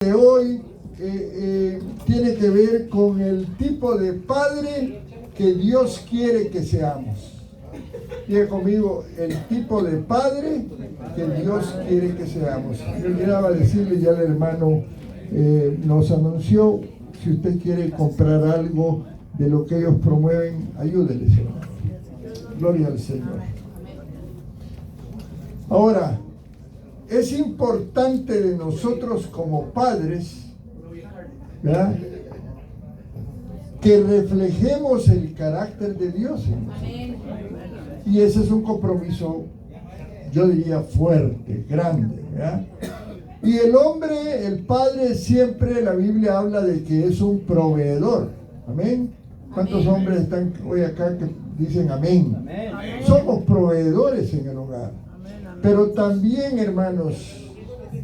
De hoy tiene que ver con el tipo de padre que Dios quiere que seamos. Diga conmigo, el tipo de padre que Dios quiere que seamos. Me olvidaba decirle, ya el hermano nos anunció, si usted quiere comprar algo de lo que ellos promueven, ayúdeles, hermano. Gloria al Señor. Ahora, es importante de nosotros como padres, ¿verdad?, que reflejemos el carácter de Dios en nosotros. Y ese es un compromiso, yo diría, fuerte, grande, ¿verdad? Y el hombre, el padre, siempre la Biblia habla de que es un proveedor. Amén. ¿Cuántos hombres están hoy acá que dicen amén? Amén. Somos proveedores en el hogar. Pero también, hermanos,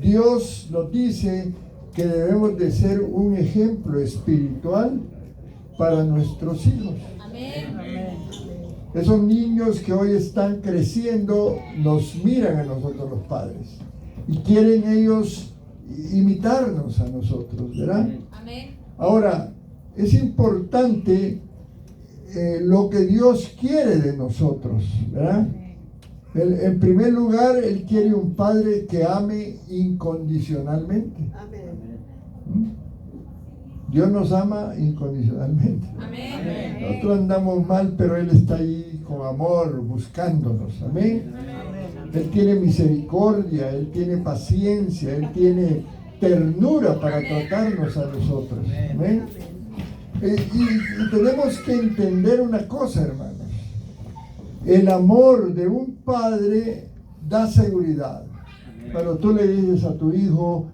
Dios nos dice que debemos de ser un ejemplo espiritual para nuestros hijos. Amén. Esos niños que hoy están creciendo nos miran a nosotros los padres y quieren ellos imitarnos a nosotros, ¿verdad? Amén. Ahora, es importante lo que Dios quiere de nosotros, ¿verdad? En primer lugar, Él quiere un padre que ame incondicionalmente. Amén. Dios nos ama incondicionalmente. Amén. Nosotros andamos mal, pero Él está ahí con amor, buscándonos. Amén. Él tiene misericordia, Él tiene paciencia, Él tiene ternura para tratarnos a nosotros. Amén. Y tenemos que entender una cosa, hermanos. El amor de un padre da seguridad. Cuando tú le dices a tu hijo,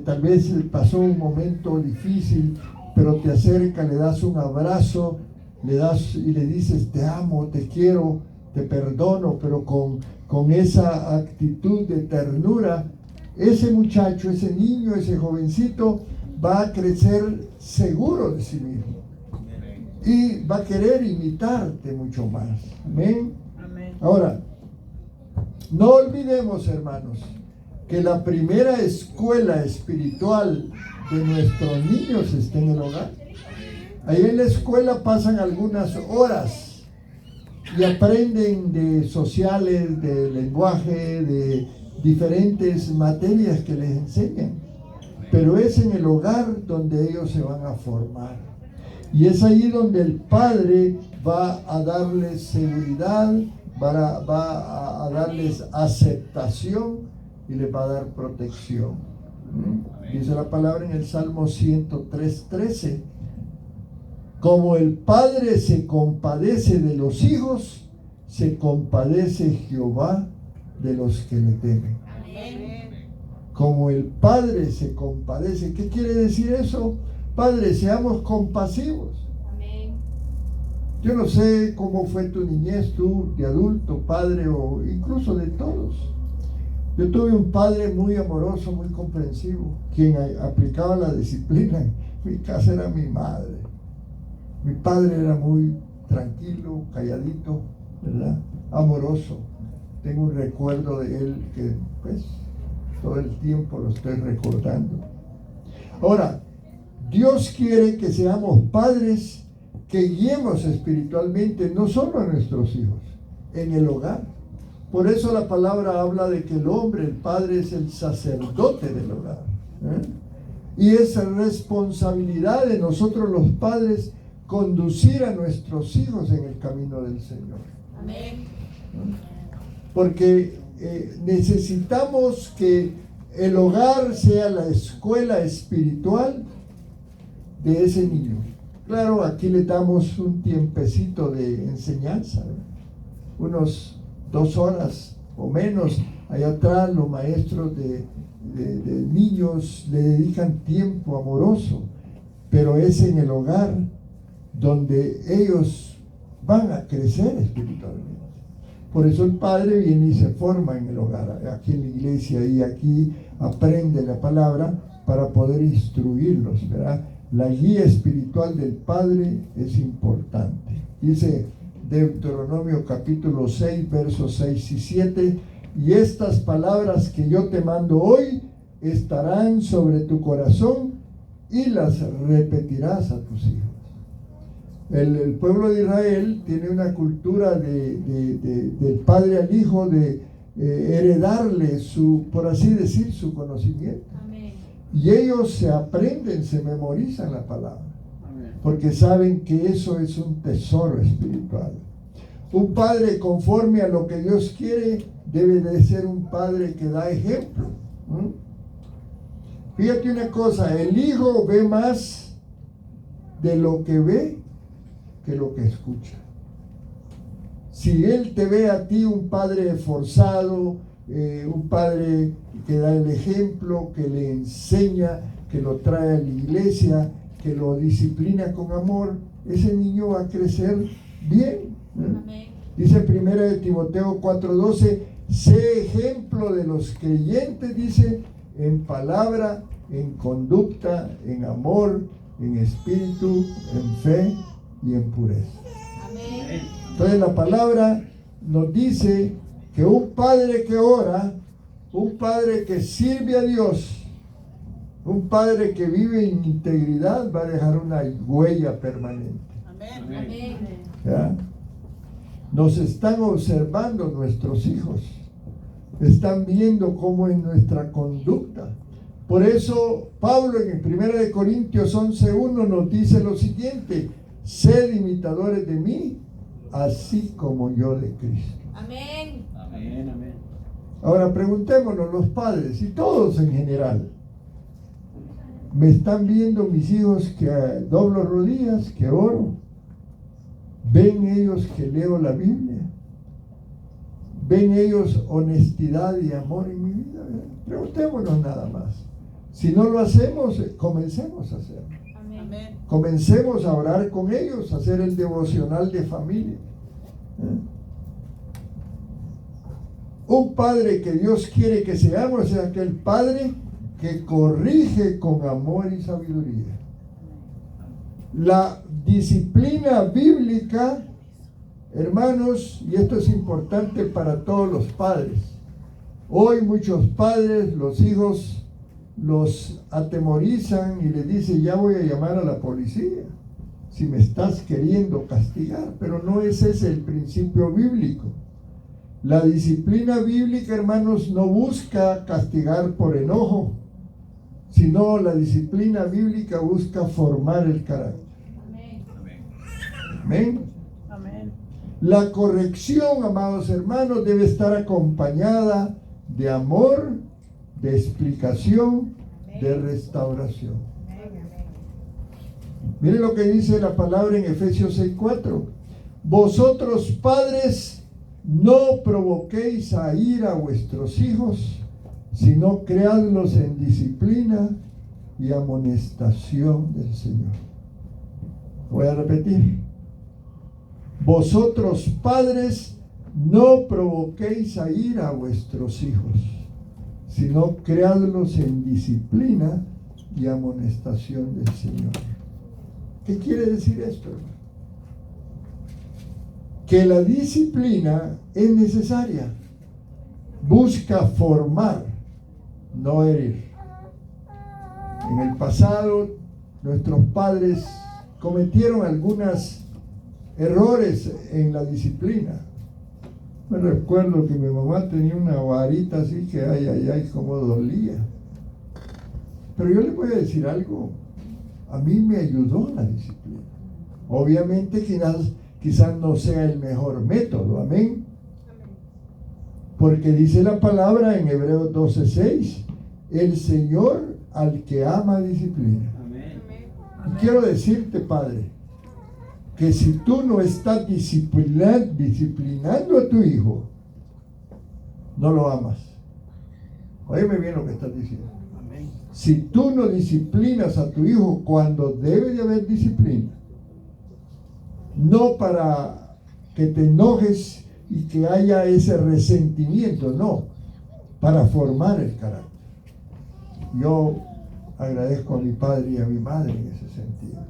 tal vez pasó un momento difícil, pero te acerca, le das un abrazo, le das y le dices, te amo, te quiero, te perdono, pero con esa actitud de ternura, ese muchacho, ese niño, ese jovencito va a crecer seguro de sí mismo. Y va a querer imitarte mucho más. Amén. Amén. Ahora, no olvidemos, hermanos, que la primera escuela espiritual de nuestros niños está en el hogar. Ahí en la escuela pasan algunas horas y aprenden de sociales, de lenguaje, de diferentes materias que les enseñan. Pero es en el hogar donde ellos se van a formar. Y es ahí donde el padre va a darles seguridad, va a darles aceptación y les va a dar protección. Dice la palabra en el Salmo 103:13. Como el padre se compadece de los hijos, se compadece Jehová de los que le temen. Como el padre se compadece. ¿Qué quiere decir eso? Padre, seamos compasivos. Amén. Yo no sé cómo fue tu niñez, tú de adulto, padre o incluso de todos. Yo tuve un padre muy amoroso, muy comprensivo, quien aplicaba la disciplina. En mi casa era mi madre. Mi padre era muy tranquilo, calladito, ¿verdad? Amoroso. Tengo un recuerdo de él que, pues, todo el tiempo lo estoy recordando. Ahora, Dios quiere que seamos padres que guiemos espiritualmente no solo a nuestros hijos, en el hogar. Por eso la palabra habla de que el hombre, el padre, es el sacerdote del hogar. Y es responsabilidad de nosotros los padres conducir a nuestros hijos en el camino del Señor. Amén. Porque necesitamos que el hogar sea la escuela espiritual de ese niño. Claro, aquí le damos un tiempecito de enseñanza, unos 2 horas o menos. Allá atrás los maestros de niños le dedican tiempo amoroso, pero es en el hogar donde ellos van a crecer espiritualmente. Por eso el padre viene y se forma en el hogar, aquí en la iglesia, y aquí aprende la palabra para poder instruirlos, ¿verdad? La guía espiritual del padre es importante. Dice Deuteronomio capítulo 6, versos 6 y 7, y estas palabras que yo te mando hoy estarán sobre tu corazón y las repetirás a tus hijos. El pueblo de Israel tiene una cultura del padre al hijo, de heredarle por así decir, su conocimiento. Amén. Y ellos se aprenden, se memorizan la palabra. Amén. Porque saben que eso es un tesoro espiritual. Un padre conforme a lo que Dios quiere debe de ser un padre que da ejemplo. Fíjate una cosa, el hijo ve más de lo que ve que lo que escucha. Si él te ve a ti un padre esforzado, un padre que da el ejemplo, que le enseña, que lo trae a la iglesia, que lo disciplina con amor, ese niño va a crecer bien. Amén. Dice 1 Timoteo 4:12, sé ejemplo de los creyentes, dice, en palabra, en conducta, en amor, en espíritu, en fe y en pureza. Amén. Entonces la palabra nos dice que un padre que ora, un padre que sirve a Dios, un padre que vive en integridad va a dejar una huella permanente. Amén. ¿Ya? Nos están observando nuestros hijos, están viendo cómo es nuestra conducta. Por eso Pablo en 1 Corintios 11:1 nos dice lo siguiente: sed imitadores de mí, así como yo de Cristo. Amén. Amén, amén. Ahora preguntémonos los padres y todos en general: ¿me están viendo mis hijos que doblo rodillas, que oro? ¿Ven ellos que leo la Biblia? ¿Ven ellos honestidad y amor en mi vida? Preguntémonos nada más. Si no lo hacemos, comencemos a hacerlo. Amén. Comencemos a orar con ellos, a hacer el devocional de familia. Un padre que Dios quiere que seamos es aquel padre que corrige con amor y sabiduría. La disciplina bíblica, hermanos, y esto es importante para todos los padres. Hoy muchos padres, los hijos los atemorizan y les dicen: ya voy a llamar a la policía si me estás queriendo castigar. Pero no ese es el principio bíblico. La disciplina bíblica, hermanos, no busca castigar por enojo, sino la disciplina bíblica busca formar el carácter. Amén. Amén. La corrección, amados hermanos, debe estar acompañada de amor, de explicación, de restauración. Miren lo que dice la palabra en Efesios 6:4. Vosotros, padres, no provoquéis a ira a vuestros hijos, sino criadlos en disciplina y amonestación del Señor. Voy a repetir: vosotros, padres, no provoquéis a ira a vuestros hijos, sino criadlos en disciplina y amonestación del Señor. ¿Qué quiere decir esto, hermano? Que la disciplina es necesaria. Busca formar, no herir. En el pasado, nuestros padres cometieron algunos errores en la disciplina. Me recuerdo que mi mamá tenía una varita así que ay, como dolía. Pero yo les voy a decir algo: a mí me ayudó la disciplina. Obviamente quizás no sea el mejor método, amén. Porque dice la palabra en Hebreos 12:6: el Señor al que ama disciplina. Amén. Y quiero decirte, padre, que si tú no estás disciplinando a tu hijo, no lo amas. Óyeme bien lo que estás diciendo. Amén. Si tú no disciplinas a tu hijo cuando debe de haber disciplina, no para que te enojes y que haya ese resentimiento, no, para formar el carácter. Yo agradezco a mi padre y a mi madre en ese sentido.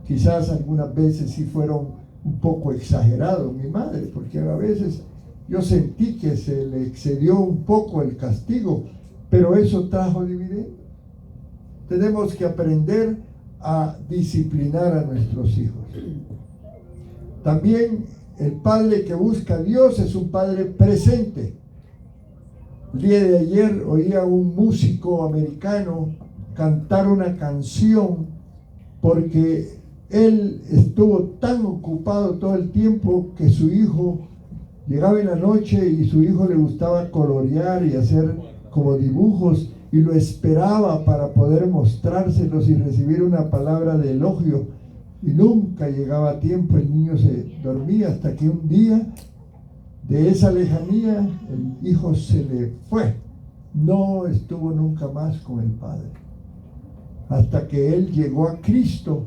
Quizás algunas veces sí fueron un poco exagerados mi madre, porque a veces yo sentí que se le excedió un poco el castigo, pero eso trajo dividendos. Tenemos que aprender a disciplinar a nuestros hijos. También el padre que busca a Dios es un padre presente. El día de ayer oía a un músico americano cantar una canción porque él estuvo tan ocupado todo el tiempo que su hijo llegaba en la noche y su hijo le gustaba colorear y hacer como dibujos y lo esperaba para poder mostrárselos y recibir una palabra de elogio, y nunca llegaba a tiempo. El niño se dormía hasta que un día de esa lejanía el hijo se le fue, no estuvo nunca más con el padre, hasta que él llegó a Cristo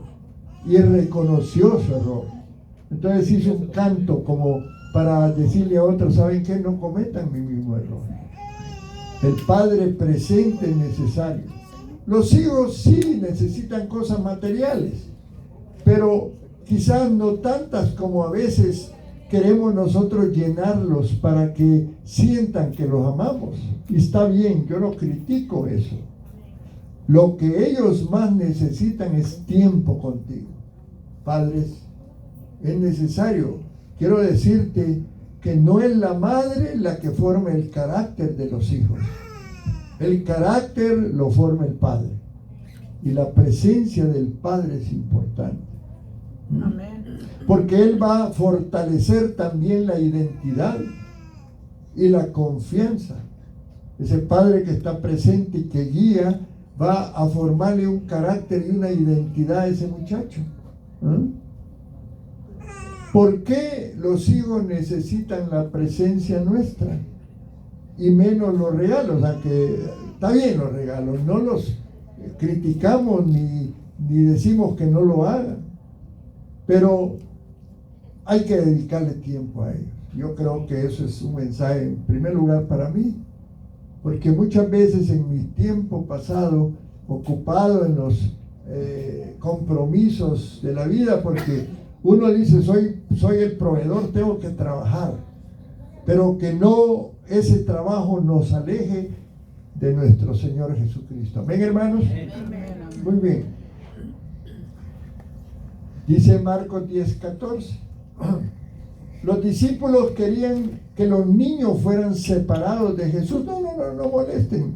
y reconoció su error. Entonces hizo un canto como para decirle a otros: ¿saben qué? No cometan mi mismo error. El padre presente es necesario. Los hijos sí necesitan cosas materiales, pero quizás no tantas como a veces queremos nosotros llenarlos para que sientan que los amamos. Y está bien, yo no critico eso. Lo que ellos más necesitan es tiempo contigo. Padres, es necesario. Quiero decirte que no es la madre la que forma el carácter de los hijos. El carácter lo forma el padre. Y la presencia del padre es importante. Amén. Porque él va a fortalecer también la identidad y la confianza. Ese padre que está presente y que guía va a formarle un carácter y una identidad a ese muchacho. ¿Por qué los hijos necesitan la presencia nuestra? Y menos los regalos, aunque está bien los regalos, no los criticamos ni decimos que no lo hagan, pero hay que dedicarle tiempo a ellos. Yo creo que eso es un mensaje en primer lugar para mí, porque muchas veces en mi tiempo pasado, ocupado en los compromisos de la vida, porque uno dice soy el proveedor, tengo que trabajar, pero que no ese trabajo nos aleje de nuestro Señor Jesucristo. Amén, hermanos. Amén. Muy bien. Dice Marcos 10:14. Los discípulos querían que los niños fueran separados de Jesús. No molesten.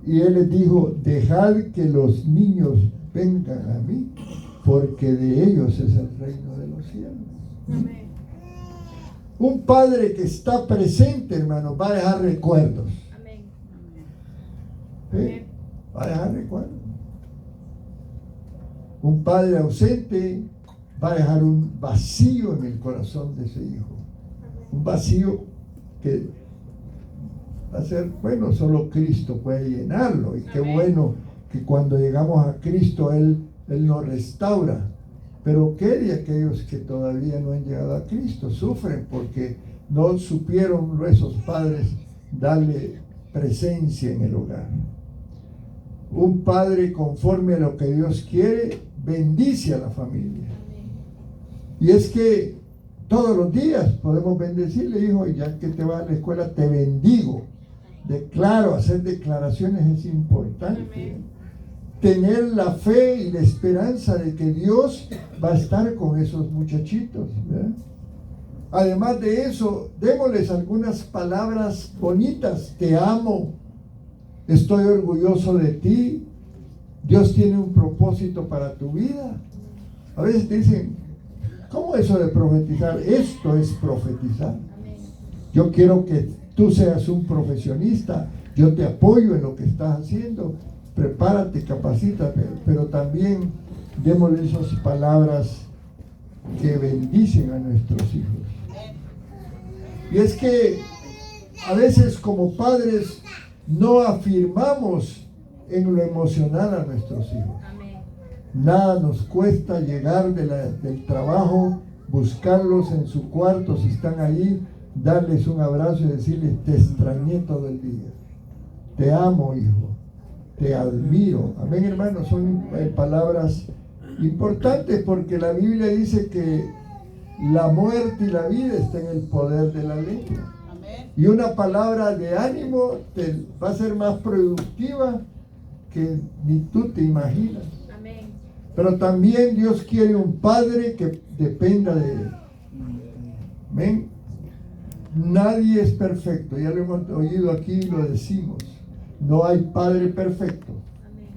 Y él les dijo: dejad que los niños vengan a mí, porque de ellos es el reino de los cielos. Amén. Un padre que está presente, hermano, va a dejar recuerdos. Amén. ¿Sí? Va a dejar recuerdos. Un padre ausente va a dejar un vacío en el corazón de ese hijo. Un vacío que va a ser, bueno, solo Cristo puede llenarlo. Y qué bueno que cuando llegamos a Cristo Él nos restaura. Pero ¿qué de aquellos que todavía no han llegado a Cristo? Sufren porque no supieron esos padres darle presencia en el hogar. Un padre conforme a lo que Dios quiere bendice a la familia. Y es que todos los días podemos bendecirle: hijo, ya que te vas a la escuela, te bendigo. Declaro, hacer declaraciones es importante. Tener la fe y la esperanza de que Dios va a estar con esos muchachitos, ¿verdad? Además de eso, démosles algunas palabras bonitas: te amo, estoy orgulloso de ti, Dios tiene un propósito para tu vida. A veces te dicen: ¿cómo eso de profetizar? Esto es profetizar. Yo quiero que tú seas un profesionista, yo te apoyo en lo que estás haciendo. Prepárate, capacítate, pero también démosle esas palabras que bendicen a nuestros hijos. Y es que a veces como padres no afirmamos en lo emocional a nuestros hijos. Nada nos cuesta llegar del trabajo, buscarlos en su cuarto si están ahí, darles un abrazo y decirles: te extrañé todo el día, te amo, hijo, te admiro. Amén, hermanos. Son palabras importantes porque la Biblia dice que la muerte y la vida está en el poder de la lengua. Y una palabra de ánimo te va a ser más productiva que ni tú te imaginas. Amén. Pero también Dios quiere un padre que dependa de él. Amén. Nadie es perfecto, ya lo hemos oído aquí y lo decimos. No hay padre perfecto. Amén.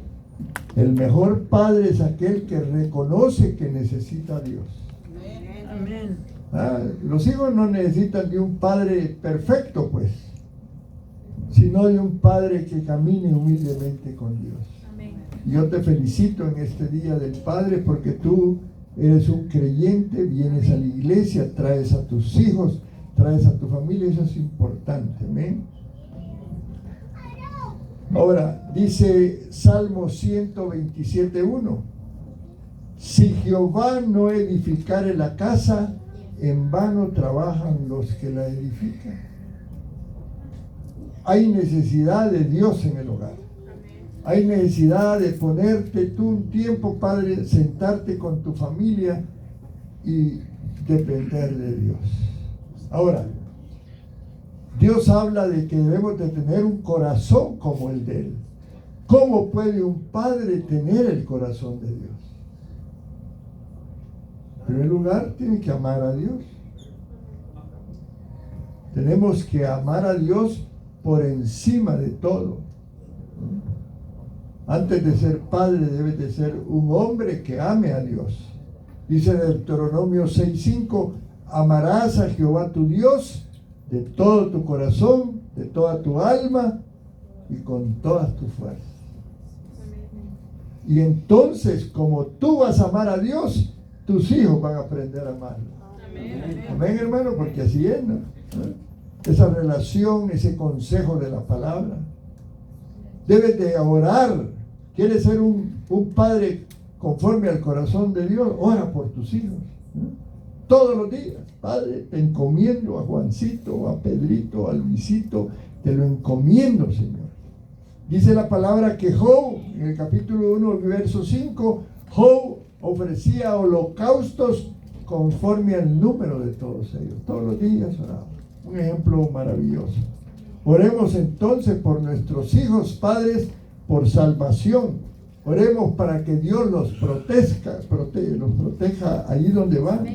El mejor padre es aquel que reconoce que necesita a Dios. Amén. Los hijos no necesitan de un padre perfecto, pues, sino de un padre que camine humildemente con Dios. Amén. Yo te felicito en este día del Padre porque tú eres un creyente, vienes a la iglesia, traes a tus hijos, traes a tu familia, eso es importante, amén. Ahora, dice Salmo 127:1, si Jehová no edificare la casa, en vano trabajan los que la edifican. Hay necesidad de Dios en el hogar. Hay necesidad de ponerte tú un tiempo, Padre, sentarte con tu familia y depender de Dios. Ahora, Dios habla de que debemos de tener un corazón como el de Él. ¿Cómo puede un padre tener el corazón de Dios? En primer lugar, tiene que amar a Dios. Tenemos que amar a Dios por encima de todo. Antes de ser padre, debes de ser un hombre que ame a Dios. Dice Deuteronomio 6:5, amarás a Jehová tu Dios de todo tu corazón, de toda tu alma y con todas tus fuerzas. Y entonces, como tú vas a amar a Dios, tus hijos van a aprender a amarlo. Amén, hermano, porque así es, ¿no? Esa relación, ese consejo de la palabra. Debes de orar. ¿Quieres ser un padre conforme al corazón de Dios? Ora por tus hijos. Todos los días. Padre, te encomiendo a Juancito, a Pedrito, a Luisito. Te lo encomiendo, Señor. Dice la palabra que Job, en el capítulo 1, verso 5, Job ofrecía holocaustos conforme al número de todos ellos. Todos los días oraba. Un ejemplo maravilloso. Oremos entonces por nuestros hijos, padres, por salvación. Oremos para que Dios los proteja allí donde van.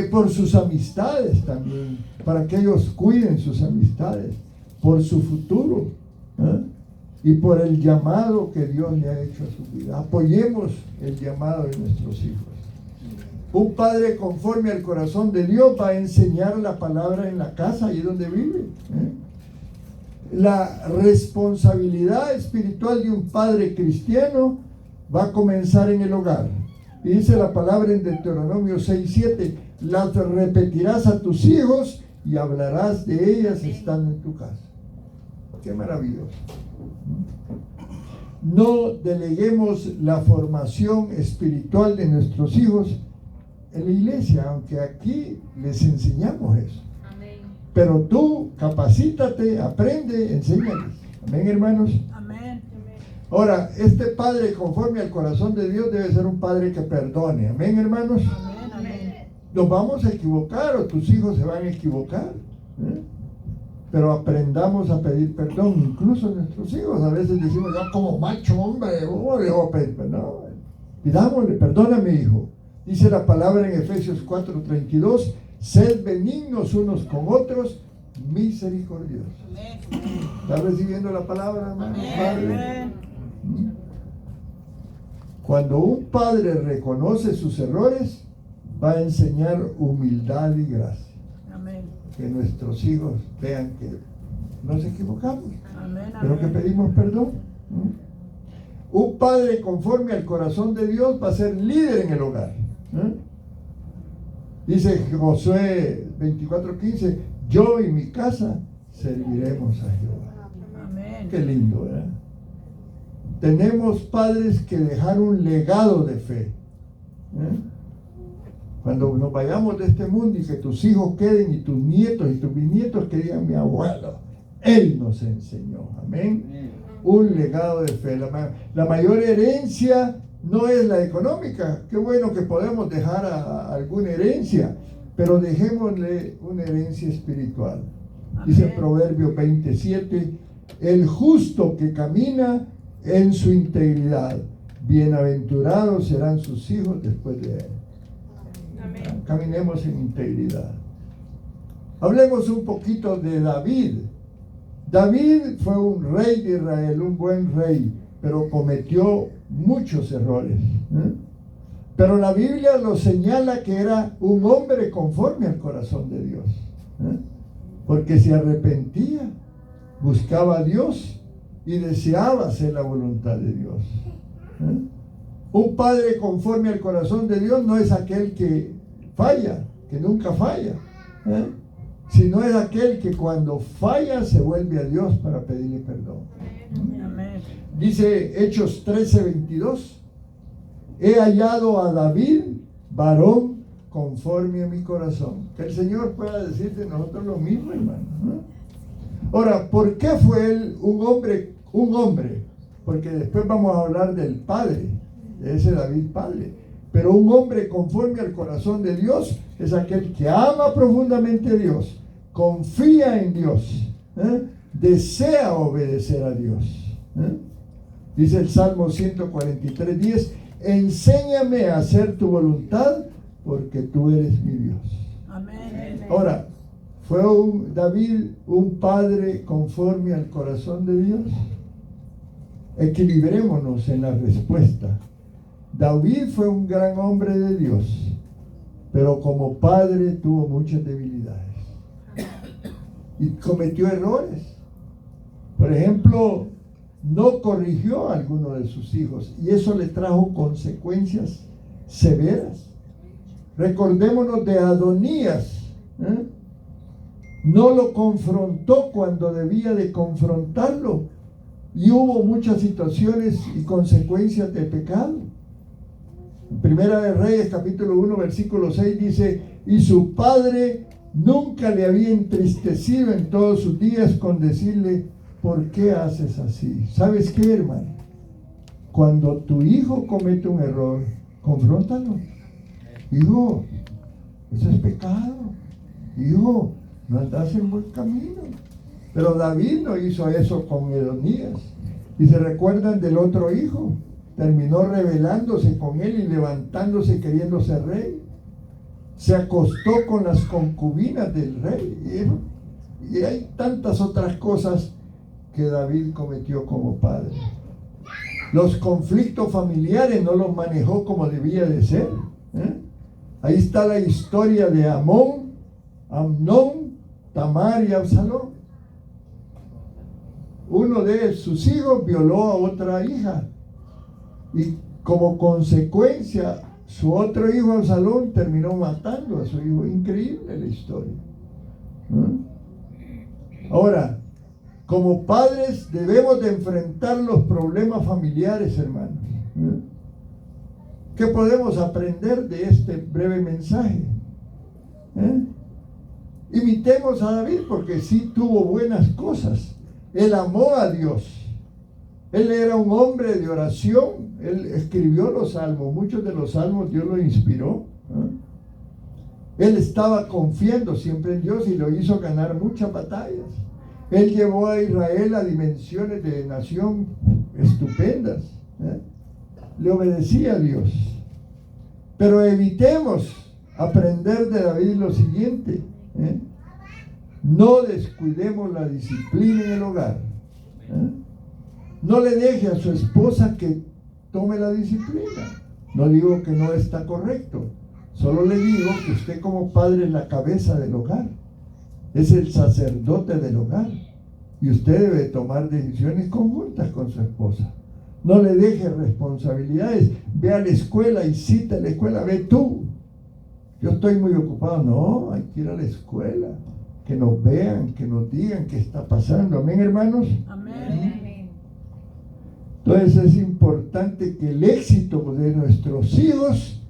Por sus amistades también, para que ellos cuiden sus amistades, por su futuro, y por el llamado que Dios le ha hecho a su vida. Apoyemos el llamado de nuestros hijos. Un padre conforme al corazón de Dios va a enseñar la palabra en la casa, allí donde vive. La responsabilidad espiritual de un padre cristiano va a comenzar en el hogar. Y dice la palabra en Deuteronomio 6:7, las repetirás a tus hijos y hablarás de ellas estando en tu casa. Qué maravilloso. No deleguemos la formación espiritual de nuestros hijos en la iglesia, aunque aquí les enseñamos eso. Amén. Pero tú capacítate, aprende, enséñales. Amén, hermanos. Amén. Ahora, este padre conforme al corazón de Dios debe ser un padre que perdone. Amén, hermanos. Amén. Amén. Nos vamos a equivocar o tus hijos se van a equivocar. Pero aprendamos a pedir perdón, incluso nuestros hijos. A veces decimos, yo como macho hombre, ¿cómo le voy a pedir perdón? Pidámosle, perdóname, hijo. Dice la palabra en Efesios 4:32, sed benignos unos con otros, misericordiosos. ¿Está recibiendo la palabra, hermano? Padre? Cuando un padre reconoce sus errores, va a enseñar humildad y gracia. Amén. Que nuestros hijos vean que nos equivocamos, Amén. pero que pedimos perdón. Un padre conforme al corazón de Dios va a ser líder en el hogar. Dice Josué 24:15, yo y mi casa serviremos a Jehová. Amén. Qué lindo, ¿verdad? Tenemos padres que dejar un legado de fe. Cuando nos vayamos de este mundo y que tus hijos queden y tus nietos y tus bisnietos que digan, mi abuelo, él nos enseñó. Amén. Un legado de fe. La mayor herencia no es la económica. Qué bueno que podemos dejar alguna herencia, pero dejémosle una herencia espiritual. Dice Amén. Proverbios 27, el justo que camina en su integridad, bienaventurados serán sus hijos después de él. Amén. Caminemos en integridad. Hablemos un poquito de David. David fue un rey de Israel, un buen rey, pero cometió muchos errores. Pero la Biblia lo señala que era un hombre conforme al corazón de Dios. Porque se arrepentía, buscaba a Dios y deseaba hacer la voluntad de Dios. Un padre conforme al corazón de Dios no es aquel que falla, que nunca falla, sino es aquel que cuando falla se vuelve a Dios para pedirle perdón. Amén. Dice Hechos 13:22, he hallado a David, varón conforme a mi corazón. Que el Señor pueda decir de nosotros lo mismo, hermano. Ahora, ¿por qué fue él un hombre? Un hombre, porque después vamos a hablar del padre, de ese David padre. Pero un hombre conforme al corazón de Dios es aquel que ama profundamente a Dios, confía en Dios, desea obedecer a Dios. Dice el Salmo 143:10, enséñame a hacer tu voluntad porque tú eres mi Dios. Amén. Ahora, ¿fue David un padre conforme al corazón de Dios? Equilibrémonos en la respuesta. David fue un gran hombre de Dios, pero como padre tuvo muchas debilidades y cometió errores. Por ejemplo, no corrigió a alguno de sus hijos y eso le trajo consecuencias severas. Recordémonos de Adonías, no lo confrontó cuando debía de confrontarlo y hubo muchas situaciones y consecuencias de pecado. Primera de Reyes capítulo 1 versículo 6 dice, y su padre nunca le había entristecido en todos sus días con decirle, ¿por qué haces así? ¿Sabes qué, hermano? Cuando tu hijo comete un error, confróntalo. Hijo, eso es pecado. Hijo, no andas en buen camino. Pero David no hizo eso con Adonías. Y se recuerdan del otro hijo. Terminó rebelándose con él y levantándose queriendo ser rey. Se acostó con las concubinas del rey. Y hay tantas otras cosas que David cometió como padre. Los conflictos familiares no los manejó como debía de ser. Ahí está la historia de Amnón, Tamar y Absalón. Uno de sus hijos violó a otra hija. Y como consecuencia, su otro hijo Absalón terminó matando a su hijo. Increíble la historia. Ahora, como padres debemos de enfrentar los problemas familiares, hermanos. ¿Qué podemos aprender de este breve mensaje? Imitemos a David porque sí tuvo buenas cosas. Él amó a Dios. Él era un hombre de oración. Él escribió los salmos. Muchos de los salmos Dios lo inspiró. Él estaba confiando siempre en Dios y lo hizo ganar muchas batallas. Él llevó a Israel a dimensiones de nación estupendas. Le obedecía a Dios. Pero evitemos aprender de David lo siguiente. No descuidemos la disciplina en el hogar. No le deje a su esposa que tome la disciplina. No digo que no está correcto. Solo le digo que usted como padre es la cabeza del hogar. Es el sacerdote del hogar. Y usted debe tomar decisiones conjuntas con su esposa. No le deje responsabilidades. Ve a la escuela y cita a la escuela. Ve tú. Yo estoy muy ocupado. No, hay que ir a la escuela. Que nos vean, que nos digan qué está pasando. Amén, hermanos. Amén. Entonces es importante que el éxito de nuestros hijos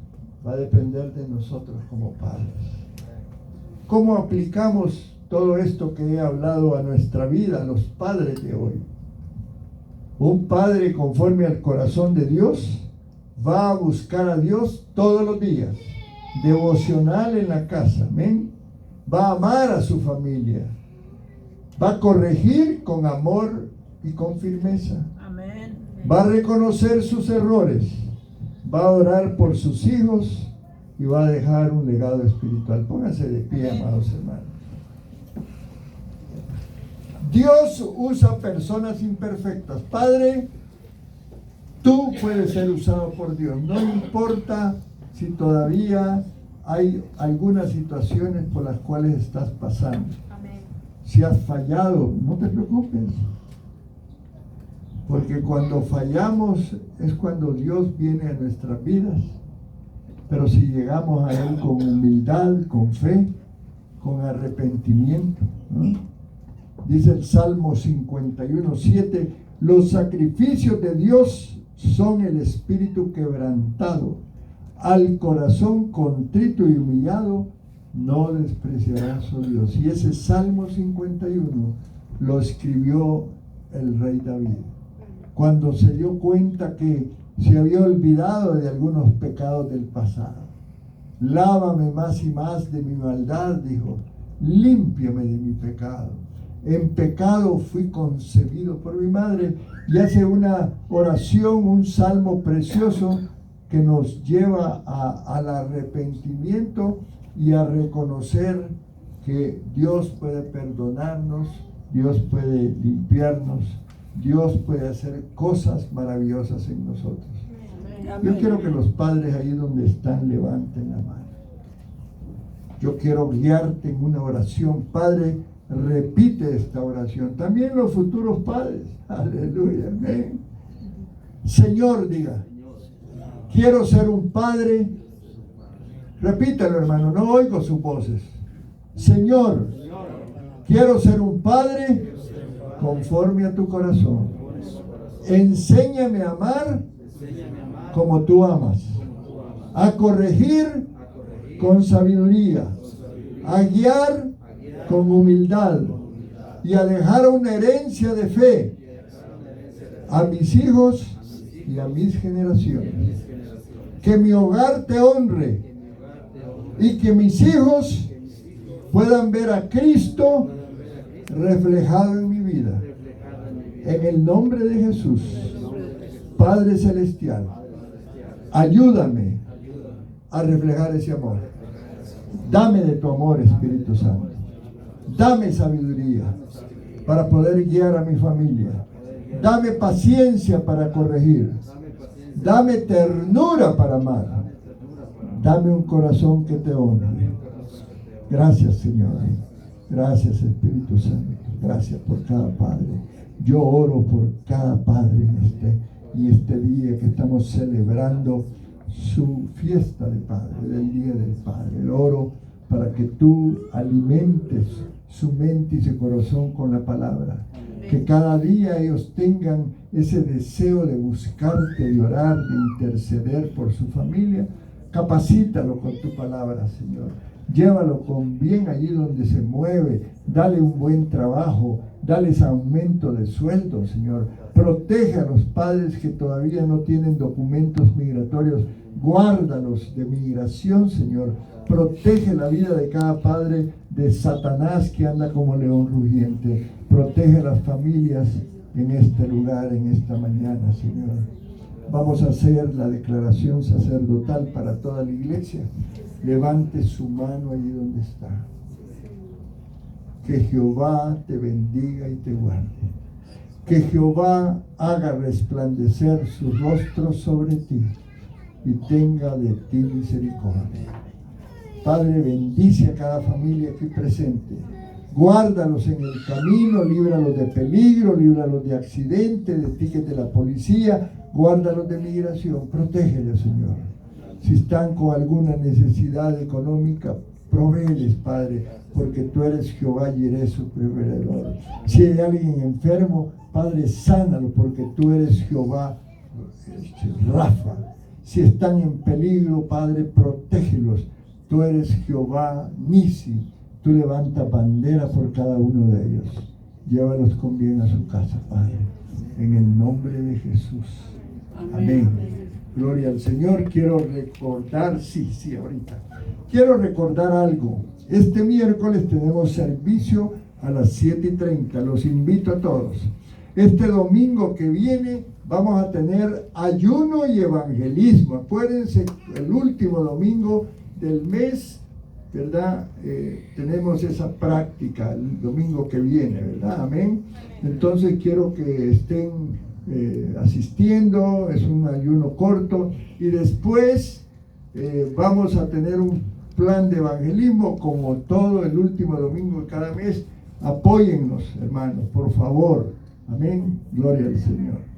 va a depender de nosotros como padres. ¿Cómo aplicamos todo esto que he hablado a nuestra vida, a los padres de hoy? Un padre conforme al corazón de Dios va a buscar a Dios todos los días, devocional en la casa, amén. Va a amar a su familia, Va a corregir con amor y con firmeza. Amén. Va a reconocer sus errores. Va a orar por sus hijos y va a dejar un legado espiritual. Pónganse de pie, amados hermanos. Dios usa personas imperfectas. Padre, tú puedes ser usado por Dios. No importa si todavía hay algunas situaciones por las cuales estás pasando. Amén. Si has fallado, no te preocupes. Porque cuando fallamos es cuando Dios viene a nuestras vidas. Pero si llegamos a Él con humildad, con fe, con arrepentimiento, ¿no? Dice el Salmo 51:7, los sacrificios de Dios son el espíritu quebrantado. Al corazón contrito y humillado no despreciarás, oh Dios. Y ese Salmo 51 lo escribió el rey David, cuando se dio cuenta que se había olvidado de algunos pecados del pasado. Lávame más y más de mi maldad, dijo, límpiame de mi pecado. En pecado fui concebido por mi madre. Y hace una oración, un salmo precioso que nos lleva al arrepentimiento y a reconocer que Dios puede perdonarnos, Dios puede limpiarnos, Dios puede hacer cosas maravillosas en nosotros. Yo quiero que los padres ahí donde están levanten la mano. Yo quiero guiarte en una oración. Padre, repite esta oración. También los futuros padres. Aleluya, amén. Señor, diga, quiero ser un padre. Repítalo, hermano, no oigo sus voces. Señor, quiero ser un padre conforme a tu corazón. Enséñame a amar como tú amas, a corregir con sabiduría, a guiar con humildad y a dejar una herencia de fe a mis hijos y a mis generaciones. Que mi hogar te honre y que mis hijos puedan ver a Cristo reflejado en mi vida. En el nombre de Jesús, Padre Celestial, ayúdame a reflejar ese amor. Dame de tu amor, Espíritu Santo. Dame sabiduría para poder guiar a mi familia. Dame paciencia para corregir. Dame ternura para amar. Dame un corazón que te honre. Gracias, Señor. Gracias, Espíritu Santo. Gracias por cada padre. Yo oro por cada padre en este día que estamos celebrando su fiesta de padre, del Día del Padre. Oro para que tú alimentes su mente y su corazón con la palabra. Que cada día ellos tengan ese deseo de buscarte, de orar, de interceder por su familia. Capacítalo con tu palabra, Señor. Llévalo con bien allí donde se mueve. Dale un buen trabajo. Dales aumento de sueldo, Señor. Protege a los padres que todavía no tienen documentos migratorios. Guárdalos de migración, Señor. Protege la vida de cada padre de Satanás que anda como león rugiente. Protege las familias en este lugar, en esta mañana, Señor. Vamos a hacer la declaración sacerdotal para toda la iglesia. Levante su mano allí donde está. Que Jehová te bendiga y te guarde. Que Jehová haga resplandecer su rostro sobre ti y tenga de ti misericordia. Padre, bendice a cada familia aquí presente. Guárdalos en el camino, líbralos de peligro, líbralos de accidente, de tickets de la policía, guárdalos de migración, protégelos, Señor. Si están con alguna necesidad económica, provéeles, Padre, porque tú eres Jehová y eres su proveedor. Si hay alguien enfermo, Padre, sánalo, porque tú eres Jehová Rafa. Si están en peligro, Padre, protégelos. Tú eres Jehová Nisi. Tú levantas bandera por cada uno de ellos. Llévalos con bien a su casa, Padre. En el nombre de Jesús. Amén. Gloria al Señor. Quiero recordar, ahorita. Quiero recordar algo. Este miércoles tenemos servicio a las 7:30. Los invito a todos. Este domingo que viene vamos a tener ayuno y evangelismo. Acuérdense, el último domingo del mes, ¿verdad? Tenemos esa práctica el domingo que viene, ¿verdad? Amén. Entonces quiero que estén asistiendo. Es un ayuno corto y después vamos a tener un plan de evangelismo como todo el último domingo de cada mes. Apóyennos, hermanos, por favor. Amén. Gloria al Señor.